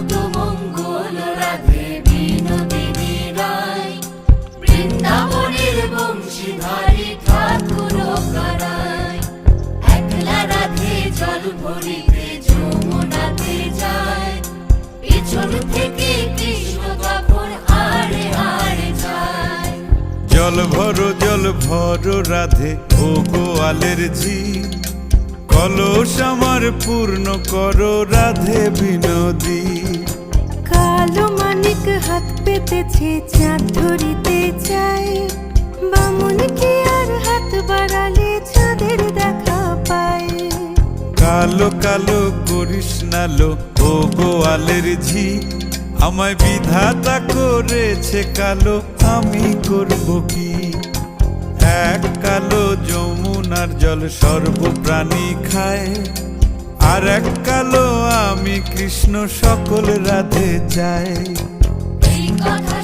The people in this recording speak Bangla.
তো মঙ্গল রাধে বিনোদিনী রায়, বৃন্দাবনের বংশীধারী ঠাকুর কারায়। একলা রাধে জল ভরিতে যমুনাতে যায়, পিছন থেকে কৃষ্ণ তখন আড়ে আড়ে যায়। জল ভরো রাধে ও গোয়ালের ঝি, কলস আমার পূর্ণ করো রাধে বিনোদী। কালো মানিক হাত পেতেছে চাঁদ ধরিতে চায়, বামুন কি আর হাত বাড়ালে চাঁদের দেখা পায়। কালো কালো করিস নালো ও গোয়ালের ঝি, আমায় বিধাতা করেছে কালো, আমি করব কি? এক কালো যমুনার জল সর্বপ্রাণী খায়, আর এক কালো আমি কৃষ্ণ সকল রাধে চাই। এই কথা